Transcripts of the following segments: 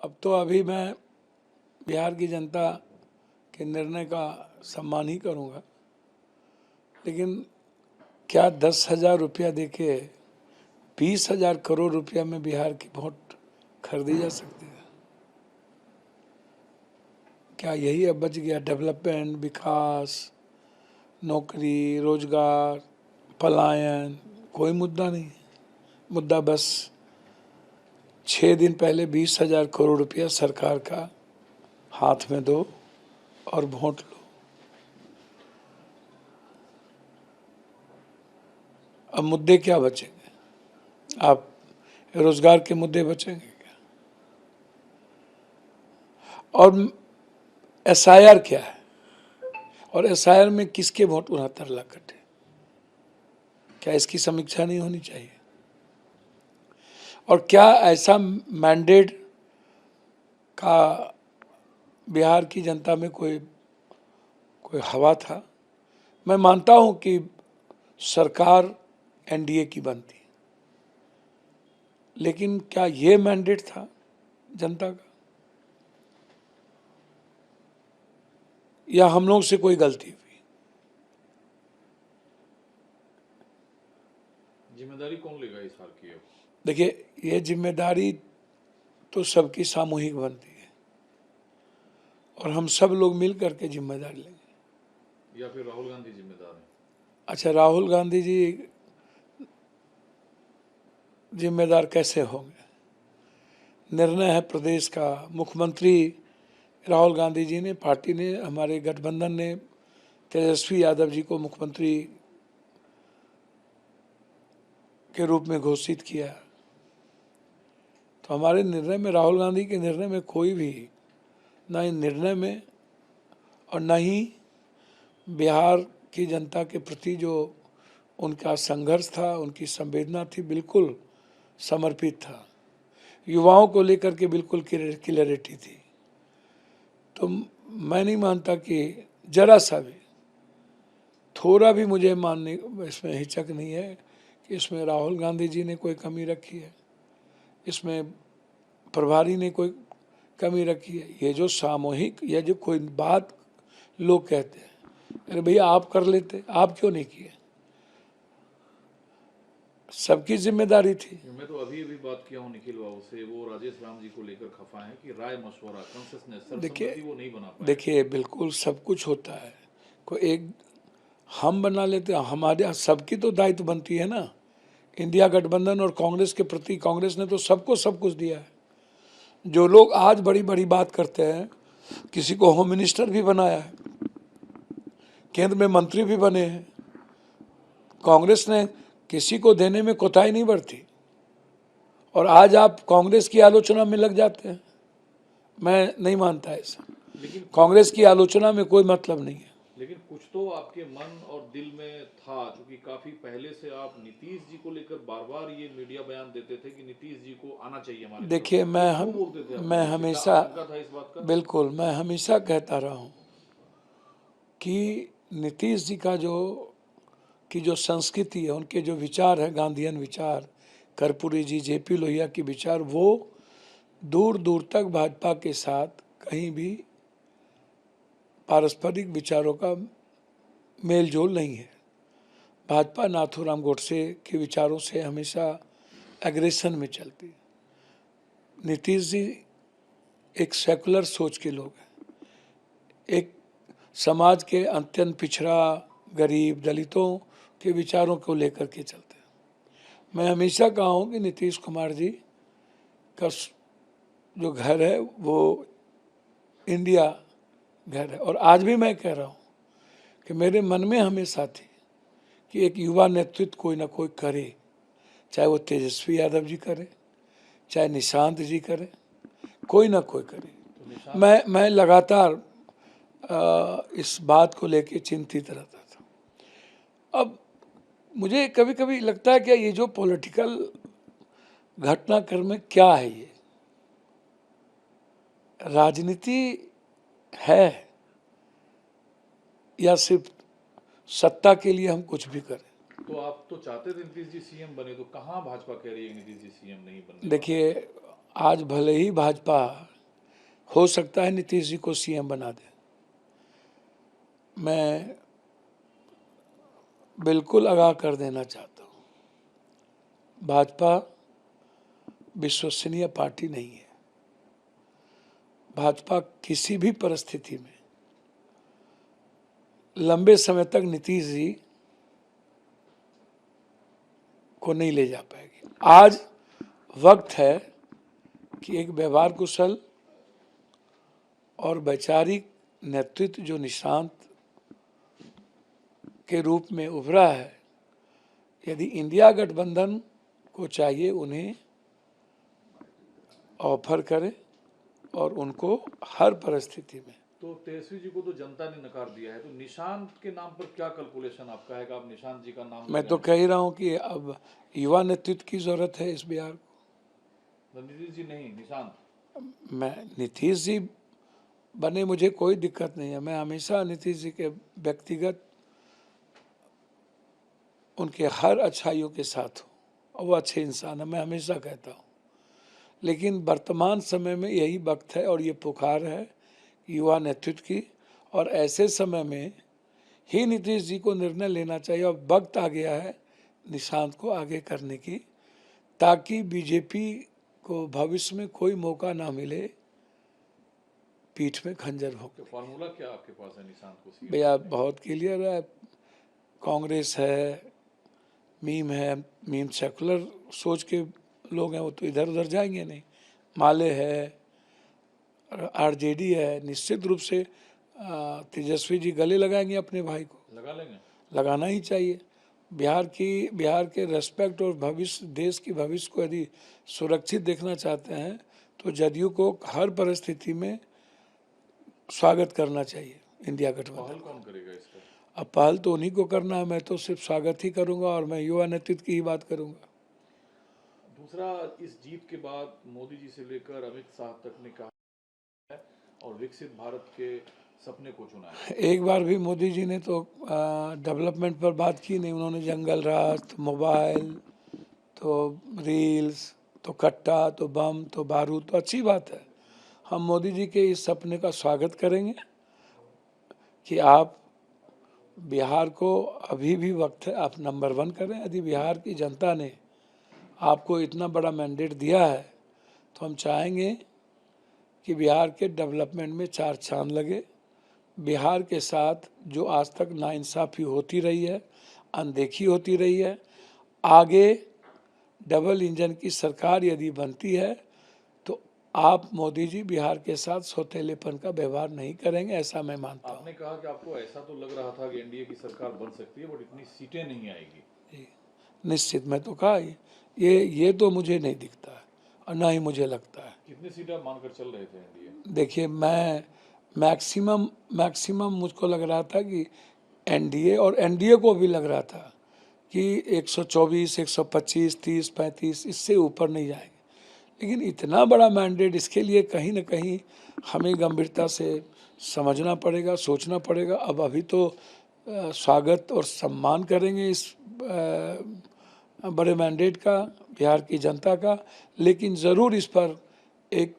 अब तो अभी मैं बिहार की जनता के निर्णय का सम्मान ही करूंगा, लेकिन क्या 10,000 रुपया देके 20,000 करोड़ रुपया में बिहार की वोट खरीदी जा सकती है? क्या यही अब बच गया? डेवलपमेंट, विकास, नौकरी, रोजगार, पलायन कोई मुद्दा नहीं। मुद्दा बस 6 दिन पहले 20,000 करोड़ रुपया सरकार का हाथ में दो और वोट लो। अब मुद्दे क्या बचेंगे? आप रोजगार के मुद्दे बचेंगे क्या? और एसआईआर क्या है? और एसआईआर में किसके वोट 69 लाख कटे? क्या इसकी समीक्षा नहीं होनी चाहिए? और क्या ऐसा मैंडेट का बिहार की जनता में कोई हवा था? मैं मानता हूं कि सरकार एनडीए की बनती, लेकिन क्या ये मैंडेट था जनता का, या हम लोग से कोई गलती हुई? जिम्मेदारी कौन लेगा इस हाल की? देखिए, ये जिम्मेदारी तो सबकी सामूहिक बनती है और हम सब लोग मिल करके जिम्मेदारी लेंगे। या फिर राहुल गांधी जिम्मेदार हैं? अच्छा, राहुल गांधी जी जिम्मेदार कैसे होंगे? निर्णय है प्रदेश का। मुख्यमंत्री राहुल गांधी जी ने, पार्टी ने, हमारे गठबंधन ने तेजस्वी यादव जी को मुख्यमंत्री के रूप में घोषित किया। तो हमारे निर्णय में, राहुल गांधी के निर्णय में कोई भी, न इन निर्णय में और न ही बिहार की जनता के प्रति जो उनका संघर्ष था, उनकी संवेदना थी, बिल्कुल समर्पित था। युवाओं को लेकर के बिल्कुल क्लियरिटी थी। तो मैं नहीं मानता कि जरा सा भी, थोड़ा भी मुझे मानने इसमें हिचक नहीं है कि इसमें राहुल गांधी जी ने कोई कमी रखी है, इसमें प्रभारी ने कोई कमी रखी है। ये जो सामूहिक, ये जो कोई बात लोग कहते हैं, अरे भैया आप कर लेते, आप क्यों नहीं किए? सबकी जिम्मेदारी थी। मैं तो अभी बात किया हूँ निखिल बाबू से, वो राजेश राम जी को लेकर खफा है कि राय मशवरा, कंसेशनल, सर्वसम्मति वो नहीं बना पाए। देखिए, बिल्कुल सब कुछ होता है। कोई एक हम बना लेते हैं, हमारे सबकी तो दायित्व बनती है ना। इंडिया गठबंधन और कांग्रेस के प्रति कांग्रेस ने तो सबको सब कुछ दिया है। जो लोग आज बड़ी बड़ी बात करते हैं, किसी को होम मिनिस्टर भी बनाया है, केंद्र में मंत्री भी बने हैं, कांग्रेस ने किसी को देने में कोताही नहीं बरती। और आज आप कांग्रेस की आलोचना में लग जाते हैं। मैं नहीं मानता ऐसा। लेकिन कांग्रेस की आलोचना में कोई मतलब नहीं है। लेकिन कुछ तो आपके मन और दिल में था, क्योंकि काफी पहले से आप नीतीश जी को लेकर बार बार ये मीडिया बयान देते थे कि नीतीश जी को आना चाहिए हमारे। देखिए, मैं हमेशा, बिल्कुल मैं हमेशा कहता रहा हूँ कि नीतीश जी का जो संस्कृति है, उनके जो विचार है, गांधीयन विचार, कर्पूरी जी, जेपी लोहिया के विचार, वो दूर दूर तक भाजपा के साथ कहीं भी पारस्परिक विचारों का मेल जोल नहीं है। भाजपा नाथूराम गोडसे के विचारों से हमेशा एग्रेशन में चलती है। नीतीश जी एक सेकुलर सोच के लोग हैं, एक समाज के अत्यंत पिछड़ा, गरीब, दलितों के विचारों को लेकर के चलते हैं। मैं हमेशा कहा हूँ कि नीतीश कुमार जी का जो घर है वो इंडिया घर है। और आज भी मैं कह रहा हूँ कि मेरे मन में हमेशा थी कि एक युवा नेतृत्व कोई ना कोई करे, चाहे वो तेजस्वी यादव जी करे, चाहे निशांत जी करे, कोई ना कोई करे। तो मैं लगातार इस बात को लेके चिंतित रहता था। अब मुझे कभी कभी लगता है कि ये जो पॉलिटिकल घटनाक्रम में क्या है, ये राजनीति है या सिर्फ सत्ता के लिए हम कुछ भी करें? तो आप तो चाहते थे नीतीश जी सीएम बने, तो कहाँ भाजपा कह रही है नीतीश जी सीएम नहीं बने? देखिए, आज भले ही भाजपा हो सकता है नीतीश जी को सीएम बना दे। मैं बिल्कुल आगाह कर देना चाहता हूँ, भाजपा विश्वसनीय पार्टी नहीं है। भाजपा किसी भी परिस्थिति में लंबे समय तक नीतीश जी को नहीं ले जा पाएगी। आज वक्त है कि एक व्यवहार कुशल और वैचारिक नेतृत्व जो निशांत के रूप में उभरा है, यदि इंडिया गठबंधन को चाहिए उन्हें ऑफर करें और उनको हर परिस्थिति में। तो तेजस्वी जी को तो जनता ने नकार दिया है, तो निशांत के नाम पर क्या कैलकुलेशन आपका है कि आप निशांत जी का नाम मैं तो कह ही रहा हूं कि अब युवा नेतृत्व की जरूरत है इस बिहार को। नीतीश जी नहीं, निशांत। मैं नीतीश जी बने, मुझे कोई दिक्कत नहीं है। मैं हमेशा नीतीश जी के व्यक्तिगत उनके हर अच्छाइयों के साथ हूँ और वो अच्छे इंसान है, मैं हमेशा कहता हूँ। लेकिन वर्तमान समय में यही वक्त है और ये पुकार है युवा नेतृत्व की, और ऐसे समय में ही नीतीश जी को निर्णय लेना चाहिए। और वक्त आ गया है निशांत को आगे करने की, ताकि बीजेपी को भविष्य में कोई मौका ना मिले पीठ में खंजर भोंकने। तो फार्मूला क्या आपके पास है निशांत को सीएम? भैया बहुत क्लियर है, कांग्रेस है, मीम सेकुलर सोच के लोग हैं, वो तो इधर उधर जाएंगे नहीं। माले है, आरजेडी है, निश्चित रूप से तेजस्वी जी गले लगाएंगे अपने भाई को। लगा लेंगे, लगाना ही चाहिए। बिहार के रेस्पेक्ट और भविष्य, देश की भविष्य को यदि सुरक्षित देखना चाहते हैं तो जदयू को हर परिस्थिति में स्वागत करना चाहिए इंडिया गठबंधन। पहल कौन करेगा इसका? अब पहल तो उन्हीं को करना है, मैं तो सिर्फ स्वागत ही करूंगा और मैं युवा नेतृत्व की ही बात करूंगा। दूसरा, इस जीत के बाद मोदी जी से लेकर अमित शाह तक ने कहा है और विकसित भारत के सपने को चुना है। एक बार भी मोदी जी ने तो डेवलपमेंट पर बात की नहीं। उन्होंने जंगल राज, तो मोबाइल, तो रील्स, तो कट्टा, तो बम, तो बारूद। तो अच्छी बात है, हम मोदी जी के इस सपने का स्वागत करेंगे कि आप बिहार को, अभी भी वक्त है, आप नंबर 1 करें। यदि बिहार की जनता ने आपको इतना बड़ा मैंडेट दिया है तो हम चाहेंगे कि बिहार के डेवलपमेंट में 4 चांद लगे। बिहार के साथ जो आज तक नाइंसाफ़ी होती रही है, अनदेखी होती रही है, आगे डबल इंजन की सरकार यदि बनती है तो आप मोदी जी बिहार के साथ सौतेलेपन का व्यवहार नहीं करेंगे, ऐसा मैं मानता हूँ। आपने कहा कि आपको ऐसा तो लग रहा था कि एनडीए की सरकार बन सकती है, बट इतनी सीटें नहीं आएगी। निश्चित, मैं तो कहा ये तो मुझे नहीं दिखता है और ना ही मुझे लगता है। कितनी सीटें आप मानकर चल रहे थे एनडीए? देखिए, मैं मैक्सिमम मुझको लग रहा था कि एनडीए, और एनडीए को भी लग रहा था कि 124, 125, 30, 35, इससे ऊपर नहीं जाएंगे। लेकिन इतना बड़ा मैंडेट, इसके लिए कहीं ना कहीं हमें गंभीरता से समझना पड़ेगा, सोचना पड़ेगा। अब अभी तो स्वागत और सम्मान करेंगे इस बड़े मैंडेट का, बिहार की जनता का, लेकिन ज़रूर इस पर एक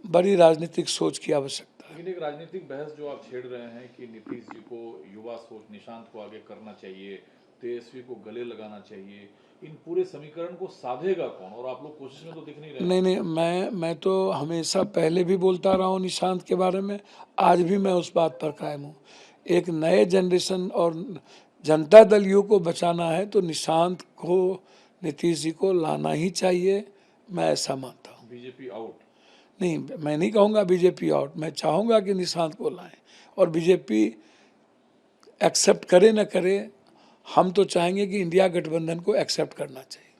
बड़ी राजनीतिक सोच की आवश्यकता है। लेकिन एक राजनीतिक बहस जो आप छेड़ रहे हैं कि नीतीश जी को युवा सोच, निशांत को आगे करना चाहिए, तेजस्वी को गले लगाना चाहिए, इन पूरे समीकरण को साधेगा कौन? और आप लोग कोशिश में तो दिख नहीं रहे। नहीं, मैं तो हमेशा पहले भी बोलता रहा हूँ निशांत के बारे में, आज भी मैं उस बात पर कायम हूँ। एक नए जनरेशन और जनता दल यू को बचाना है तो निशांत को, नीतीश जी को लाना ही चाहिए, मैं ऐसा मानता हूँ। BJP out? नहीं, मैं नहीं कहूँगा बीजेपी आउट, मैं चाहूँगा कि निशांत को लाएं, और बीजेपी एक्सेप्ट करे न करे, हम तो चाहेंगे कि इंडिया गठबंधन को एक्सेप्ट करना चाहिए।